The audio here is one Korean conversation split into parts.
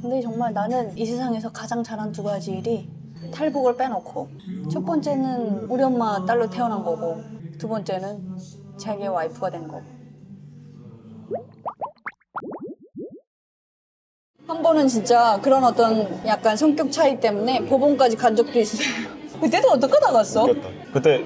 근데 정말 나는 이 세상에서 가장 잘한 두 가지 일이 탈북을 빼놓고 첫 번째는 우리 엄마 딸로 태어난 거고 두 번째는 자기의 와이프가 된 거고. 한 번은 진짜 그런 어떤 약간 성격 차이 때문에 법원까지 간 적도 있어요. 그때도 어떻게 나갔어?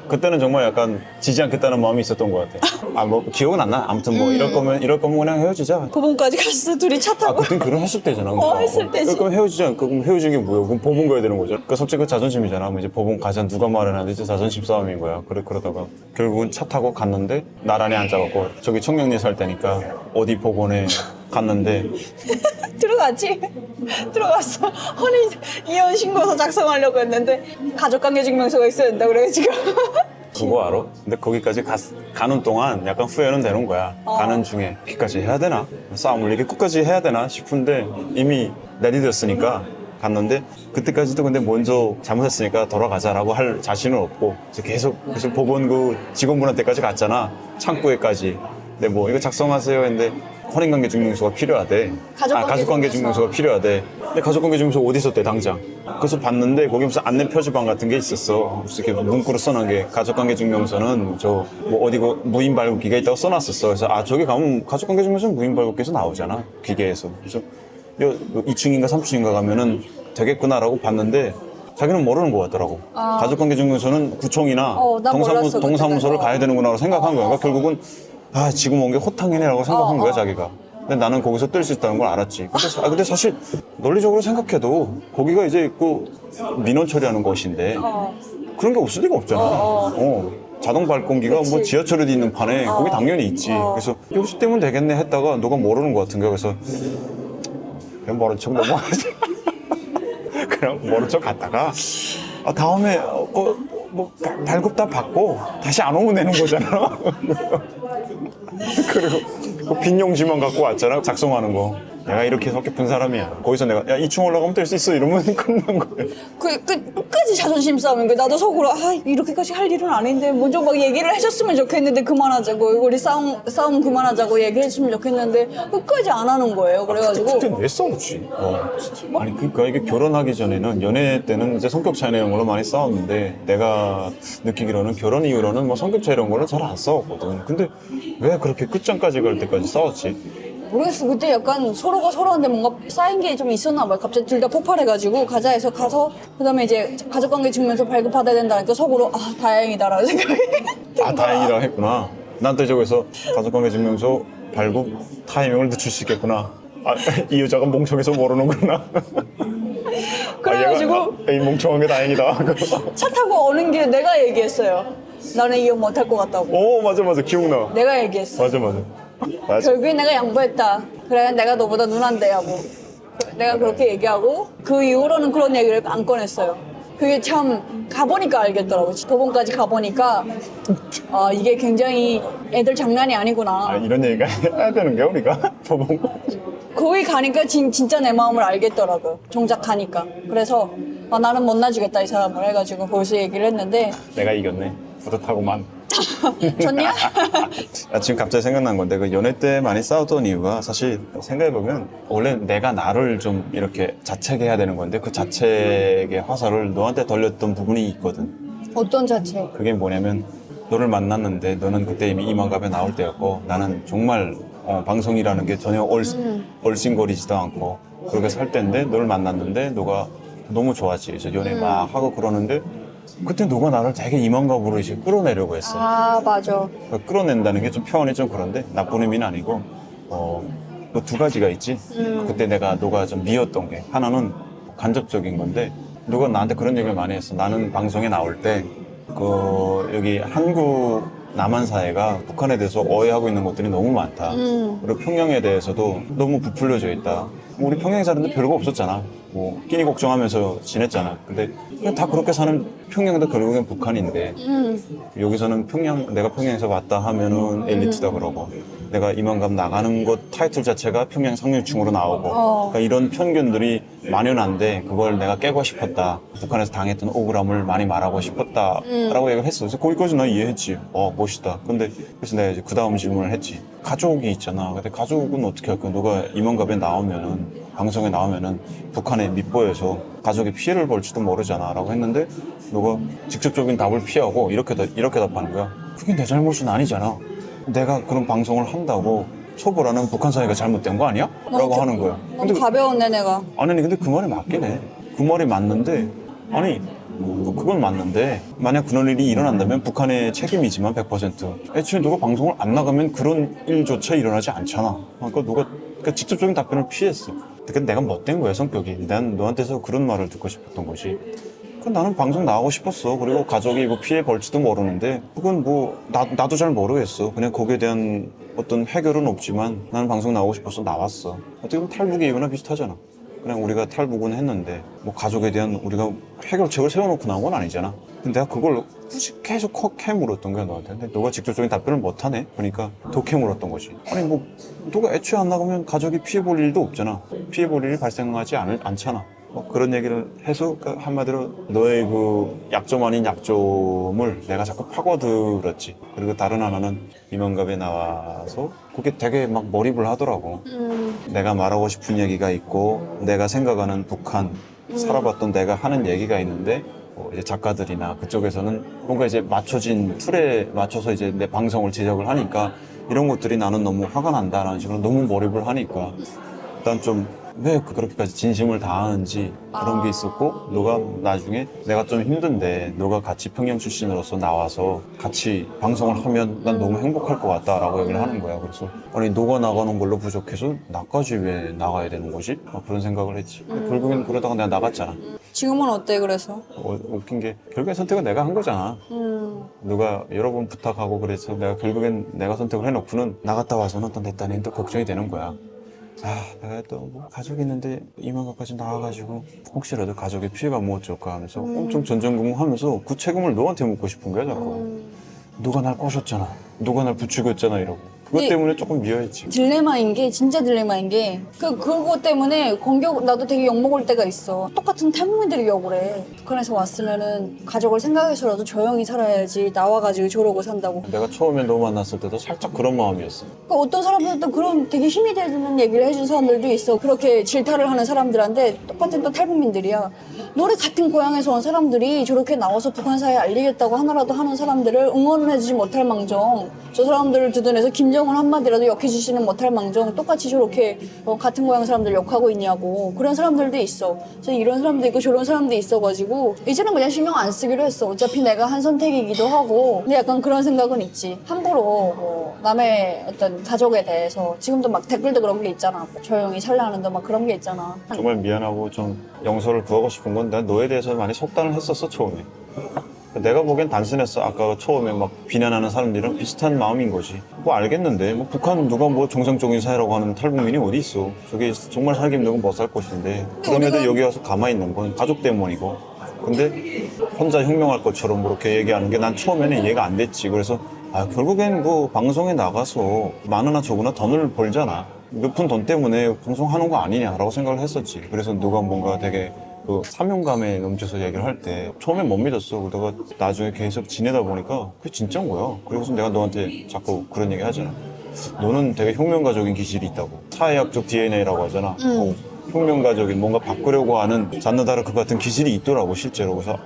그때는 정말 약간 지지 않겠다는 마음이 있었던 것 같아. 아, 뭐 기억은 안 나. 아무튼 뭐 이럴 거면 그냥 헤어지자. 법원까지 갔어. 둘이 차 아, 타고. 그땐 결혼했을 때잖아. 했을 때지. 그럼 헤어지자. 그럼 헤어지는 게 뭐야? 그럼 법원 가야 되는 거죠. 그러니까 솔직히 그 자존심이잖아. 뭐 이제 법원 가자 누가 말을 하는데 이제 자존심 싸움인 거야. 그러다가 결국은 차 타고 갔는데 나란히 앉아갖고 저기 청량리 살 때니까 어디 법원에 갔는데 들어갔지? 들어갔어. 혼인 이혼 신고서 작성하려고 했는데 가족관계증명서가 있어야 된다 그래가지고. 그거 알아? 근데 거기까지 가는 동안 약간 후회는 되는 거야. 가는 중에 여기까지 해야 되나? 싸움을 이렇게 끝까지 해야 되나 싶은데 이미 내디뎠으니까 갔는데 그때까지도 근데 먼저 잘못했으니까 돌아가자라고 할 자신은 없고 계속 그래서 법원 그 직원분한테까지 갔잖아. 창구에까지. 근데 뭐 이거 작성하세요 했는데 혼인관계증명서가 필요하대. 가족관계증명서가 필요하대. 근데 가족관계증명서 어디 있었대 당장. 그래서 봤는데 거기 무슨 안내 표지판 같은 게 있었어. 무슨 이렇게 문구로 써놓은 게 가족관계증명서는 저 뭐 어디 그 무인 발급기가 있다고 써놨었어. 그래서 아 저기 가면 가족관계증명서는 무인 발급기에서 나오잖아. 기계에서. 그래서 2층인가 3층인가 가면은 되겠구나라고 봤는데 자기는 모르는 것 같더라고. 가족관계증명서는 구청이나 난 몰랐어, 동사무소를 그때는. 가야 되는구나라고 생각한 거야. 그러니까 결국은 아 지금 온 게 호탕이네라고 생각한 거야 자기가. 근데 나는 거기서 뜰 수 있다는 걸 알았지. 근데 사실 논리적으로 생각해도 거기가 이제 그 민원 처리하는 곳인데 그런 게 없을 리가 없잖아. 자동 발권기가 뭐 지하철에도 있는 판에 거기 당연히 있지. 그래서 여기서 떼면 되겠네 했다가 너가 모르는 것 같은 거야. 그래서 그냥 모른 척 넘어가지. 그냥 모른 척 갔다가 다음에 뭐 발급 다 받고 다시 안 오면 되는 거잖아. 그리고 그 빈 용지만 갖고 왔잖아. 작성하는 거. 내가 이렇게 성격픈 사람이야. 거기서 내가 야 2층 올라가면 될 수 있어 이러면 끝난 거야. 끝까지 자존심 싸움인 거야. 나도 속으로 이렇게까지 할 일은 아닌데 먼저 막 얘기를 해줬으면 좋겠는데 그만하자고 우리 싸움 그만하자고 얘기해주면 좋겠는데 끝까지 안 하는 거예요. 그래가지고 그때 왜 싸웠지? 아니 그러니까 이게 결혼하기 전에는 연애 때는 이제 성격 차이 이런 걸로 많이 싸웠는데 내가 느끼기로는 결혼 이후로는 뭐 성격 차이 이런 거는 잘 안 싸웠거든. 근데 왜 그렇게 끝장까지 갈 때까지 싸웠지? 모르겠어. 그때 약간 서로가 서로한테 뭔가 쌓인 게 좀 있었나 봐요. 갑자기 둘 다 폭발해가지고 가자 해서 가서 그다음에 이제 가족관계 증명서 발급받아야 된다니까 속으로 다행이다라는 생각이 다행이다 했구나. 난 또 저기서 가족관계 증명서 발급 타이밍을 늦출 수 있겠구나. 이 여자가 멍청해서 모르는구나. 그래가지고 이 멍청한 게 다행이다. 차 타고 오는 길에 내가 얘기했어요. 나는 이혼 못할 것 같다고. 오 맞아 기억나. 내가 얘기했어. 맞아. 결국에 내가 양보했다. 그래 내가 너보다 누난데 하고 내가 그렇게 얘기하고 그 이후로는 그런 얘기를 안 꺼냈어요. 그게 참 가보니까 알겠더라고. 법원까지 가보니까 이게 굉장히 애들 장난이 아니구나. 이런 얘기가 해야 되는 게 우리가 법원. 거기 가니까 진짜 내 마음을 알겠더라고요. 정작 가니까. 그래서 나는 못 놔주겠다 이 사람을 해가지고 거기서 얘기를 했는데 내가 이겼네. 뿌듯하고만. 좋냐? 지금 갑자기 생각난 건데 그 연애 때 많이 싸웠던 이유가 사실 생각해보면 원래 내가 나를 좀 이렇게 자책해야 되는 건데 그 자책의 화살을 너한테 돌렸던 부분이 있거든. 어떤 자체? 그게 뭐냐면 너를 만났는데 너는 그때 이미 이만갑에 나올 때였고 나는 정말 방송이라는 게 전혀 얼씬거리지도 않고 그렇게 살 때인데 너를 만났는데 너가 너무 좋았지. 그래서 연애 막 하고 그러는데 그때 너가 나를 되게 이만갑으로 이제 끌어내려고 했어. 맞아. 그러니까 끌어낸다는 게 좀 표현이 좀 그런데 나쁜 의미는 아니고 그 두 가지가 있지. 그때 너가 좀 미웠던 게 하나는 간접적인 건데 너가 나한테 그런 얘기를 많이 했어. 나는 방송에 나올 때 여기 한국 남한 사회가 북한에 대해서 오해하고 있는 것들이 너무 많다. 그리고 평양에 대해서도 너무 부풀려져 있다. 우리 평양에 사는데 별거 없었잖아. 뭐 끼니 걱정하면서 지냈잖아. 근데 그냥 다 그렇게 사는 평양도 결국엔 북한인데 여기서는 내가 평양에서 왔다 하면은 엘리트다 그러고 내가 이만갑 나가는 것 타이틀 자체가 평양 상류층으로 나오고 그러니까 이런 편견들이 만연한데 그걸 내가 깨고 싶었다. 북한에서 당했던 억울함을 많이 말하고 싶었다라고 얘기를 했어. 그래서 거기까지 나 이해했지. 멋있다. 근데 그래서 내가 이제 그 다음 질문을 했지. 가족이 있잖아. 근데 가족은 어떻게 할까? 너가 이만갑에 나오면은 방송에 나오면은 북한에 밉보여서 가족이 피해를 볼지도 모르잖아 라고 했는데 너가 직접적인 답을 피하고 이렇게 답하는 거야. 그게 내 잘못은 아니잖아. 내가 그런 방송을 한다고 초보라는 북한 사회가 잘못된 거 아니야? 라고 하는 거야. 너무 가벼운 내 내가. 아니 근데 그 말이 맞긴 해. 그 말이 맞는데 아니 그건 맞는데 만약 그런 일이 일어난다면 북한의 책임이지만 100% 애초에 누가 방송을 안 나가면 그런 일조차 일어나지 않잖아. 그러니까 직접적인 답변을 피했어. 근데 내가 못된 거야 성격이. 난 너한테서 그런 말을 듣고 싶었던 거지. 나는 방송 나가고 싶었어. 그리고 가족이 뭐 피해 볼지도 모르는데 그건 뭐 나도 잘 모르겠어. 그냥 거기에 대한 어떤 해결은 없지만 나는 방송 나오고 싶어서 나왔어. 어떻게 보면 탈북의 이유나 비슷하잖아. 그냥 우리가 탈북은 했는데 뭐 가족에 대한 우리가 해결책을 세워놓고 나온 건 아니잖아. 근데 내가 그걸 굳이 계속 캐물었던 거야 너한테. 근데 너가 직접적인 답변을 못하네. 그러니까 더 캐물었던 거지. 아니 뭐 너가 애초에 안 나가면 가족이 피해 볼 일도 없잖아. 피해 볼 일이 발생하지 않잖아. 그런 얘기를 해서 한마디로 너의 그 약점 아닌 약점을 내가 자꾸 파고들었지. 그리고 다른 하나는 이만갑에 나와서 그게 되게 막 몰입을 하더라고. 내가 말하고 싶은 얘기가 있고 내가 생각하는 북한 살아봤던 내가 하는 얘기가 있는데 이제 작가들이나 그쪽에서는 뭔가 이제 맞춰진 틀에 맞춰서 이제 내 방송을 제작을 하니까 이런 것들이 나는 너무 화가 난다라는 식으로 너무 몰입을 하니까 일단 좀 왜 그렇게까지 진심을 다하는지 그런 게 있었고 너가 나중에 내가 좀 힘든데 너가 같이 평양 출신으로서 나와서 같이 방송을 하면 난 너무 행복할 것 같다라고 얘기를 하는 거야. 그래서 아니 너가 나가는 걸로 부족해서 나까지 왜 나가야 되는 거지? 그런 생각을 했지. 결국엔 그러다가 내가 나갔잖아. 지금은 어때 그래서? 웃긴 게 결국엔 선택은 내가 한 거잖아. 누가 여러 번 부탁하고 그래서 내가 결국엔 내가 선택을 해놓고는 나갔다 와서는 또 내 딴엔 또 걱정이 되는 거야. 내가 또 뭐 가족이 있는데 이만큼까지 나와가지고 혹시라도 가족의 피해가 뭐 어쩔까 하면서 엄청 전전긍긍하면서 그 책임을 너한테 묻고 싶은 거야 자꾸. 누가 날 꼬셨잖아. 누가 날 부추겼잖아 이러고. 그것 때문에 조금 미워했지. 딜레마인 게 진짜 딜레마인 게 그거 때문에 나도 되게 욕먹을 때가 있어. 똑같은 탈북민들이 욕을 해. 북한에서 왔으면은 가족을 생각해서라도 조용히 살아야지 나와가지고 저러고 산다고. 내가 처음에 너 만났을 때도 살짝 그런 마음이었어. 그러니까 어떤 사람들은 그런 되게 힘이 되는 얘기를 해준 사람들도 있어. 그렇게 질타를 하는 사람들한테 똑같은 또 탈북민들이야. 너네 같은 고향에서 온 사람들이 저렇게 나와서 북한 사회에 알리겠다고 하나라도 하는 사람들을 응원을 해주지 못할 망정, 저 사람들을 두둔해서 김정은 한마디라도 욕해주지는 못할 망정 똑같이 저렇게 같은 고향 사람들 욕하고 있냐고. 그런 사람들도 있어. 그래서 이런 사람도 있고 저런 사람도 있어가지고 이제는 그냥 신경 안 쓰기로 했어. 어차피 내가 한 선택이기도 하고. 근데 약간 그런 생각은 있지. 함부로 뭐 남의 어떤 가족에 대해서 지금도 막 댓글도 그런 게 있잖아. 조용히 살라는 데 막 그런 게 있잖아. 정말 미안하고 좀 용서를 구하고 싶은 건 난 너에 대해서 많이 속단을 했었어 처음에. 내가 보기엔 단순했어. 아까 처음에 막 비난하는 사람들이랑 비슷한 마음인 거지. 뭐 알겠는데 뭐 북한 누가 뭐 정상적인 사회라고 하는 탈북민이 어디 있어. 저게 정말 살기 힘들고 못 살 것인데 그럼에도 여기 와서 가만히 있는 건 가족 때문이고. 근데 혼자 혁명할 것처럼 그렇게 얘기하는 게 난 처음에는 이해가 안 됐지. 그래서 결국엔 뭐 방송에 나가서 많으나 적으나 돈을 벌잖아. 몇 푼 돈 때문에 방송하는 거 아니냐라고 생각을 했었지. 그래서 누가 뭔가 되게 그 사명감에 넘쳐서 얘기를 할 때 처음엔 못 믿었어. 그러다가 나중에 계속 지내다 보니까 그게 진짜인 거야. 그래서 내가 너한테 자꾸 그런 얘기 하잖아. 너는 되게 혁명가적인 기질이 있다고. 사회학적 DNA라고 하잖아. 혁명가적인 뭔가 바꾸려고 하는 잔나다르크 같은 기질이 있더라고 실제로. 그래서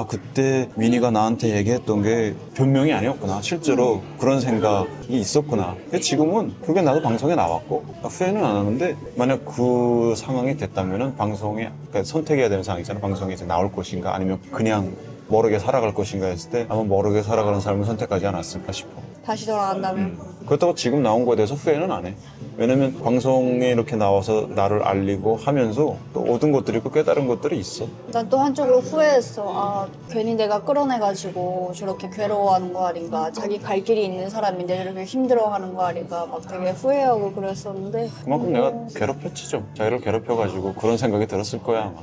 그때 민희가 나한테 얘기했던 게 변명이 아니었구나. 실제로 그런 생각이 있었구나. 근데 지금은 그게 나도 방송에 나왔고 후회는 안 하는데 만약 그 상황이 됐다면은 방송에 그러니까 선택해야 되는 상황이잖아. 방송에 이제 나올 것인가 아니면 그냥 모르게 살아갈 것인가 했을 때 아마 모르게 살아가는 삶을 선택하지 않았을까 싶어. 다시 돌아간다면. 그렇다고 지금 나온 거에 대해서 후회는 안 해. 왜냐면 방송에 이렇게 나와서 나를 알리고 하면서 또 얻은 것들이 있고 깨달은 것들이 있어. 난 또 한쪽으로 후회했어. 괜히 내가 끌어내가지고 저렇게 괴로워하는 거 아닌가. 자기 갈 길이 있는 사람인데 저렇게 힘들어하는 거 아닌가. 막 되게 후회하고 그랬었는데. 그만큼 내가 괴롭혔지 좀. 자기를 괴롭혀가지고 그런 생각이 들었을 거야 아마.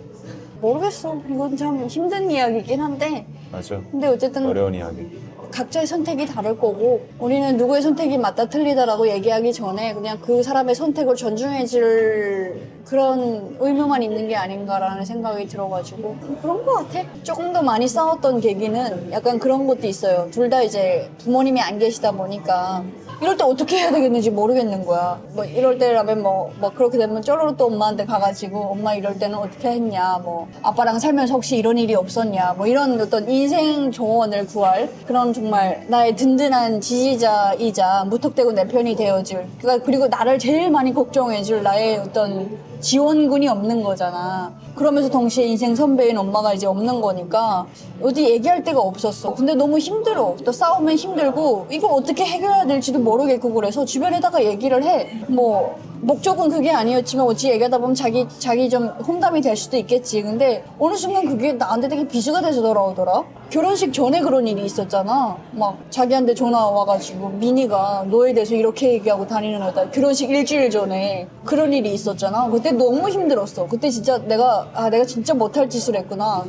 모르겠어. 이건 참 힘든 이야기긴 한데. 맞아. 근데 어쨌든 어려운 이야기. 각자의 선택이 다를 거고 우리는 누구의 선택이 맞다 틀리다라고 얘기하기 전에 그냥 그 사람의 선택을 존중해줄 그런 의무만 있는 게 아닌가라는 생각이 들어가지고 그런 것 같아. 조금 더 많이 싸웠던 계기는 약간 그런 것도 있어요. 둘 다 이제 부모님이 안 계시다 보니까 이럴 때 어떻게 해야 되겠는지 모르겠는 거야. 뭐 이럴 때라면 뭐 그렇게 되면 쪼르르 또 엄마한테 가가지고 엄마 이럴 때는 어떻게 했냐, 뭐 아빠랑 살면서 혹시 이런 일이 없었냐, 뭐 이런 어떤 인생 조언을 구할 그런 정말 나의 든든한 지지자이자 무턱대고 내 편이 되어줄, 그러니까 그리고 나를 제일 많이 걱정해줄 나의 어떤 지원군이 없는 거잖아. 그러면서 동시에 인생 선배인 엄마가 이제 없는 거니까 어디 얘기할 데가 없었어. 근데 너무 힘들어. 또 싸우면 힘들고 이걸 어떻게 해결해야 될지도 모르겠고 그래서 주변에다가 얘기를 해. 뭐 목적은 그게 아니었지만 어찌 얘기하다 보면 자기 좀 홈담이 될 수도 있겠지. 근데 어느 순간 그게 나한테 되게 비수가 돼서 돌아오더라. 결혼식 전에 그런 일이 있었잖아. 막 자기한테 전화 와가지고 민희가 너에 대해서 이렇게 얘기하고 다니는 애다. 결혼식 일주일 전에 그런 일이 있었잖아. 그때 너무 힘들었어. 그때 진짜 내가 진짜 못할 짓을 했구나.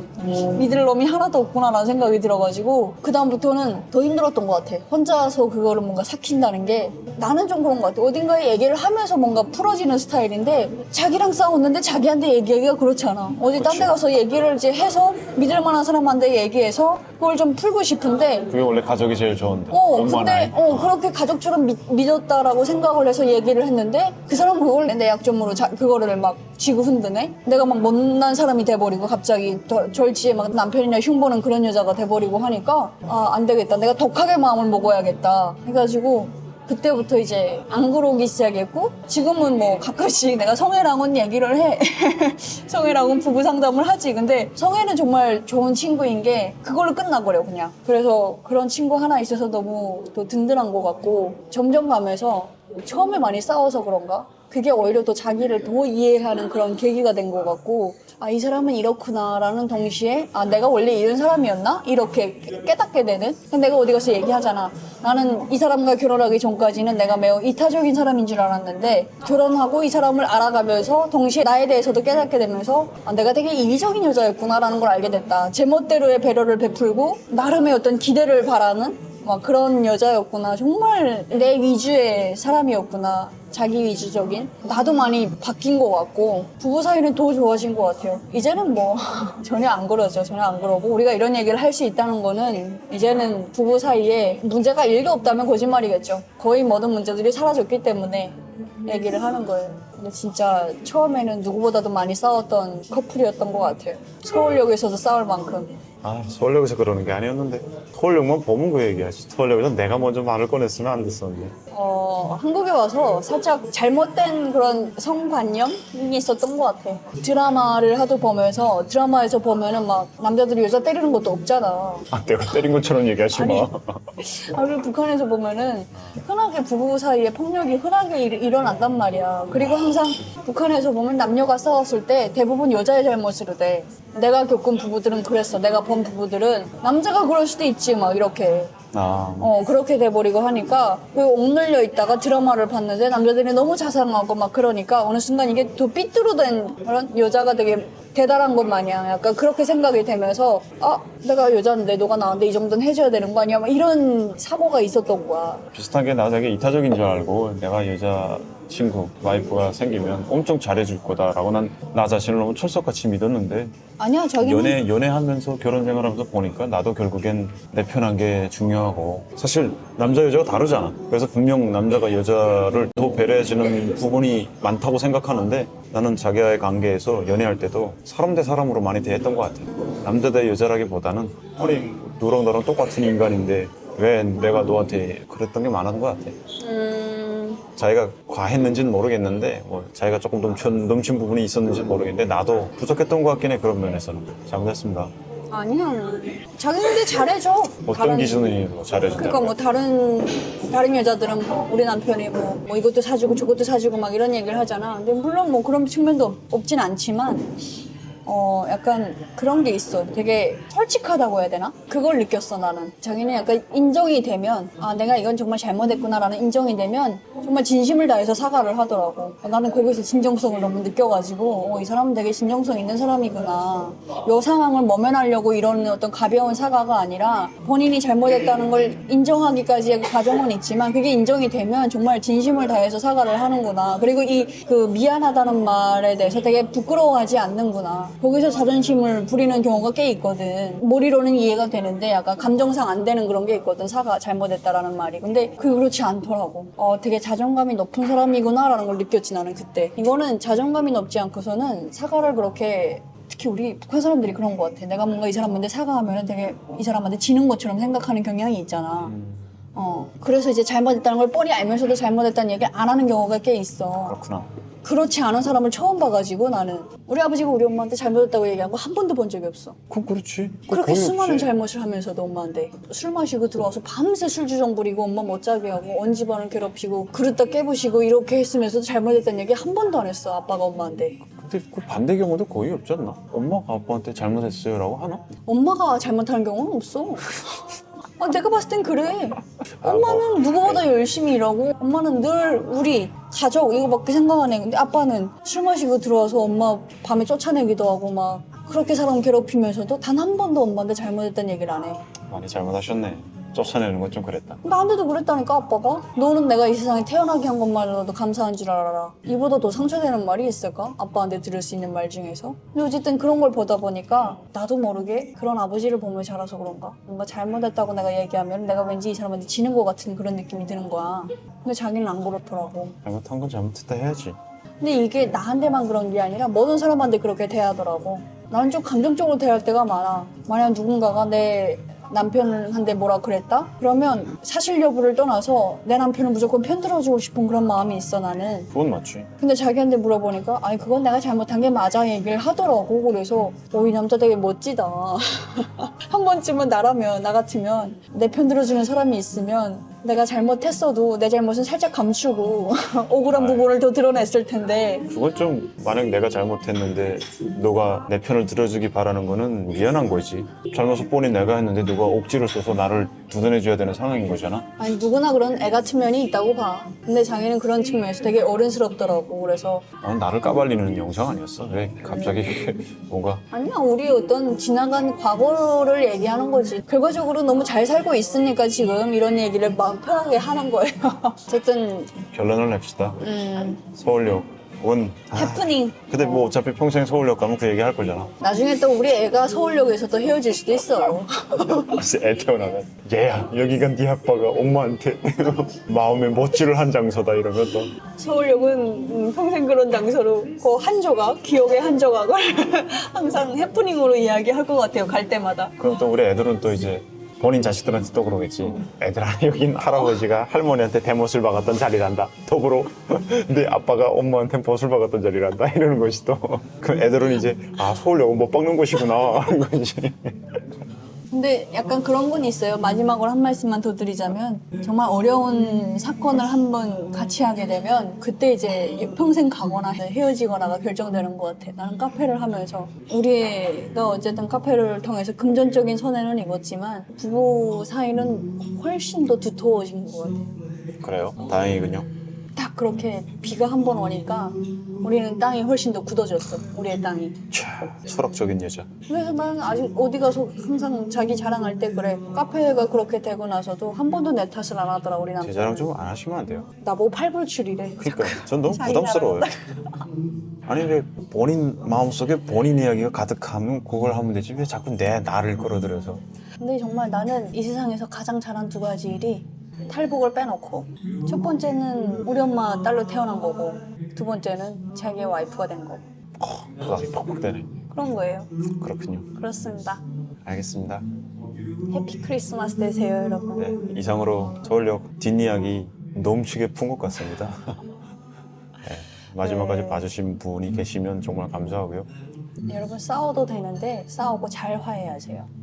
믿을 놈이 하나도 없구나라는 생각이 들어가지고 그 다음부터는 더 힘들었던 것 같아. 혼자서 그거를 뭔가 삭힌다는 게 나는 좀 그런 것 같아. 어딘가에 얘기를 하면서 뭔가 풀어지는 스타일인데 자기랑 싸웠는데 자기한테 얘기하기가 그렇지 않아. 어디 딴 데 가서 얘기를 이제 해서 믿을 만한 사람한테 얘기해서 그걸 좀 풀고 싶은데 그게 원래 가족이 제일 좋은데. 엄마나. 근데 그렇게 가족처럼 믿었다라고 생각을 해서 얘기를 했는데 그 사람은 그걸 내 약점으로 그거를 막 쥐고 흔드네. 내가 막 못난 사람이 돼버리고 갑자기 절지에 막 남편이나 흉보는 그런 여자가 돼버리고 하니까 안 되겠다. 내가 독하게 마음을 먹어야겠다 해가지고 그때부터 이제 안 그러기 시작했고 지금은 뭐 가끔씩 내가 성애랑은 얘기를 해. 성애랑은 부부 상담을 하지. 근데 성애는 정말 좋은 친구인 게 그걸로 끝나버려 그냥. 그래서 그런 친구 하나 있어서 너무 또 든든한 것 같고 점점 가면서 처음에 많이 싸워서 그런가? 그게 오히려 더 자기를 더 이해하는 그런 계기가 된 것 같고 이 사람은 이렇구나라는 동시에 내가 원래 이런 사람이었나? 이렇게 깨닫게 되는. 내가 어디 가서 얘기하잖아. 나는 이 사람과 결혼하기 전까지는 내가 매우 이타적인 사람인 줄 알았는데 결혼하고 이 사람을 알아가면서 동시에 나에 대해서도 깨닫게 되면서 내가 되게 이기적인 여자였구나라는 걸 알게 됐다. 제 멋대로의 배려를 베풀고 나름의 어떤 기대를 바라는 막 그런 여자였구나. 정말 내 위주의 사람이었구나. 자기 위주적인. 나도 많이 바뀐 것 같고 부부 사이는 더 좋아진 것 같아요. 이제는 뭐 전혀 안 그러죠. 전혀 안 그러고 우리가 이런 얘기를 할 수 있다는 거는 이제는 부부 사이에 문제가 1도 없다면 거짓말이겠죠. 거의 모든 문제들이 사라졌기 때문에 얘기를 하는 거예요. 근데 진짜 처음에는 누구보다도 많이 싸웠던 커플이었던 것 같아요. 서울역에서도 싸울 만큼. 서울역에서 그러는 게 아니었는데. 서울역만 보면 그 얘기하지. 서울역에서 내가 먼저 말을 꺼냈으면 안 됐었는데. 한국에 와서 살짝 잘못된 그런 성관념이 있었던 것 같아. 드라마를 하도 보면서 드라마에서 보면은 막 남자들이 여자 때리는 것도 없잖아. 내가 때린 것처럼 얘기하지 마. 그리고 북한에서 보면은 흔하게 부부 사이에 폭력이 흔하게 일어난단 말이야. 그리고 항상 북한에서 보면 남녀가 싸웠을 때 대부분 여자의 잘못으로 돼. 내가 겪은 부부들은 그랬어. 내가 본 부부들은 남자가 그럴 수도 있지 막 이렇게. 그렇게 돼버리고 하니까 그 옥눌려 있다가 드라마를 봤는데 남자들이 너무 자상하고 막 그러니까 어느 순간 이게 더 삐뚤어된 그런 여자가 되게 대단한 것 마냥 약간 그렇게 생각이 되면서 내가 여자인데 너가 나한테 이 정도는 해줘야 되는 거 아니야? 막 이런 사고가 있었던 거야. 비슷한 게 나 되게 이타적인 줄 알고 내가 여자 친구, 와이프가 생기면 엄청 잘해줄 거다라고 난 나 자신을 너무 철석같이 믿었는데 아니야, 자기는 연애하면서 결혼 생활하면서 보니까 나도 결국엔 내 편한 게 중요하고 사실 남자 여자가 다르잖아. 그래서 분명 남자가 여자를 더 배려해주는 부분이 많다고 생각하는데 나는 자기와의 관계에서 연애할 때도 사람 대 사람으로 많이 대했던 것 같아. 남자 대 여자라기보다는 아니 너랑 나랑 똑같은 인간인데 왜 내가 너한테 그랬던 게 많은 것 같아. 자기가 과했는지는 모르겠는데 자기가 조금 넘친 부분이 있었는지는 모르겠는데 나도 부족했던 것 같긴 해. 그런 면에서는 잘못했습니다. 아니야. 자기 근데 잘해줘. 어떤 기준이 잘해준다? 그러니까 뭐 다른 여자들은 뭐 우리 남편이 뭐 이것도 사주고 저것도 사주고 막 이런 얘기를 하잖아. 근데 물론 뭐 그런 측면도 없진 않지만 약간 그런 게 있어. 되게 솔직하다고 해야 되나? 그걸 느꼈어, 나는. 자기는 약간 인정이 되면, 아, 내가 이건 정말 잘못했구나라는 인정이 되면 정말 진심을 다해서 사과를 하더라고. 나는 거기서 진정성을 너무 느껴가지고, 이 사람은 되게 진정성 있는 사람이구나. 이 상황을 모면하려고 이런 어떤 가벼운 사과가 아니라 본인이 잘못했다는 걸 인정하기까지의 과정은 있지만 그게 인정이 되면 정말 진심을 다해서 사과를 하는구나. 그리고 그 미안하다는 말에 대해서 되게 부끄러워하지 않는구나. 거기서 자존심을 부리는 경우가 꽤 있거든. 머리로는 이해가 되는데 약간 감정상 안 되는 그런 게 있거든. 사과 잘못했다라는 말이. 근데 그렇지 않더라고. 되게 자존감이 높은 사람이구나라는 걸 느꼈지, 나는 그때. 이거는 자존감이 높지 않고서는 사과를 그렇게, 특히 우리 북한 사람들이 그런 것 같아. 내가 뭔가 이 사람한테 사과하면 되게 이 사람한테 지는 것처럼 생각하는 경향이 있잖아. 그래서 이제 잘못했다는 걸 뻔히 알면서도 잘못했다는 얘기를 안 하는 경우가 꽤 있어. 그렇구나. 그렇지 않은 사람을 처음 봐가지고 나는 우리 아버지가 우리 엄마한테 잘못했다고 얘기한 거 한 번도 본 적이 없어. 그럼 그렇지. 그렇게 거의 수많은 없지. 잘못을 하면서도 엄마한테 술 마시고 들어와서 밤새 술주정 부리고 엄마 못 자게 하고 온 집안을 괴롭히고 그릇 다 깨부시고 이렇게 했으면서도 잘못했다는 얘기 한 번도 안 했어, 아빠가 엄마한테. 근데 그 반대 경우도 거의 없지 않나? 엄마가 아빠한테 잘못했어요라고 하나? 엄마가 잘못하는 경우는 없어. 내가 봤을 땐 그래. 엄마는 누구보다 열심히 일하고 엄마는 늘 우리 가족 이거밖에 생각 안 해. 근데 아빠는 술 마시고 들어와서 엄마 밤에 쫓아내기도 하고 막 그렇게 사람 괴롭히면서도 단 한 번도 엄마한테 잘못했다는 얘기를 안 해. 많이 잘못하셨네. 쫓아내는 건 좀 그랬다. 나한테도 그랬다니까, 아빠가. 너는 내가 이 세상에 태어나게 한 것만으로도 감사한 줄 알아라. 이보다 더 상처되는 말이 있을까? 아빠한테 들을 수 있는 말 중에서. 근데 어쨌든 그런 걸 보다 보니까 나도 모르게 그런 아버지를 보며 자라서 그런가? 뭔가 잘못했다고 내가 얘기하면 내가 왠지 이 사람한테 지는 것 같은 그런 느낌이 드는 거야. 근데 자기는 안 그렇더라고. 잘못한 건 잘못했다 해야지. 근데 이게 나한테만 그런 게 아니라 모든 사람한테 그렇게 대하더라고. 나는 좀 감정적으로 대할 때가 많아. 만약 누군가가 내 남편한테 뭐라 그랬다? 그러면 사실 여부를 떠나서 내 남편은 무조건 편들어주고 싶은 그런 마음이 있어, 나는. 그건 맞지. 근데 자기한테 물어보니까 아니 그건 내가 잘못한 게 맞아 얘기를 하더라고. 그래서 이 남자 되게 멋지다. 한 번쯤은 나 같으면 내 편 들어주는 사람이 있으면 내가 잘못했어도 내 잘못은 살짝 감추고 억울한 부분을 더 드러냈을 텐데. 그건 좀 만약 내가 잘못했는데 너가 내 편을 들어주기 바라는 거는 미안한 거지. 잘못을 뻔히 내가 했는데 누가 억지를 써서 나를 두둔해줘야 되는 상황인 거잖아. 아니 누구나 그런 애 같은 면이 있다고 봐. 근데 자기는 그런 측면에서 되게 어른스럽더라고. 그래서 나를 까발리는 영상 아니었어? 왜 갑자기 뭔가 아니야, 우리 어떤 지나간 과거를 얘기하는 거지. 결과적으로 너무 잘 살고 있으니까 지금 이런 얘기를 막 편하게 하는 거예요. 어쨌든 결론을 냅시다. 서울역은 해프닝. 근데 뭐 어차피 평생 서울역 가면 그 얘기 할 거잖아. 나중에 또 우리 애가 서울역에서 또 헤어질 수도 있어. 그래서 애 태어나면 얘야 여기가 네 아빠가 엄마한테 마음에 못질을 한 장소다 이러면 또 서울역은 평생 그런 장소로 그 한 조각, 기억의 한 조각을 항상 해프닝으로 이야기할 것 같아요, 갈 때마다. 그럼 또 우리 애들은 또 이제 본인 자식들한테 또 그러겠지. 애들아 여긴 할아버지가 할머니한테 대못을 박았던 자리란다. 더불어 네 아빠가 엄마한테 못을 박았던 자리란다 이러는 것이 또 그 애들은 이제 서울역은 못 박는 곳이구나 하는 거지. 근데 약간 그런 건 있어요. 마지막으로 한 말씀만 더 드리자면 정말 어려운 사건을 한번 같이 하게 되면 그때 이제 평생 가거나 헤어지거나가 결정되는 것 같아. 나는 카페를 하면서 우리 애가 어쨌든 카페를 통해서 금전적인 손해는 입었지만 부부 사이는 훨씬 더 두터워진 것 같아. 그래요? 다행이군요. 딱 그렇게 비가 한 번 오니까 우리는 땅이 훨씬 더 굳어졌어. 우리의 땅이. 참 철학적인 여자. 그래서 난 아직 어디 가서 항상 자기 자랑할 때 그래. 카페가 그렇게 되고 나서도 한 번도 내 탓을 안 하더라, 우리 남편. 제 자랑 좀 안 하시면 안 돼요. 나보고 팔불출이래. 그러니까 전 너무 자기 부담스러워요. 아니 왜 본인 마음속에 본인 이야기가 가득하면 그걸 하면 되지 왜 자꾸 나를 끌어들여서. 근데 정말 나는 이 세상에서 가장 잘한 두 가지 일이 탈북을 빼놓고 첫 번째는 우리 엄마 딸로 태어난 거고 두 번째는 자기의 와이프가 된 거고 부담이 팍팍 되네. 그런 거예요. 그렇군요. 그렇습니다. 알겠습니다. 해피 크리스마스 되세요, 여러분. 네, 이상으로 서울역 뒷이야기 넘치게 푼 것 같습니다. 네, 마지막까지 네. 봐주신 분이 계시면 정말 감사하고요. 여러분 싸워도 되는데 싸우고 잘 화해하세요.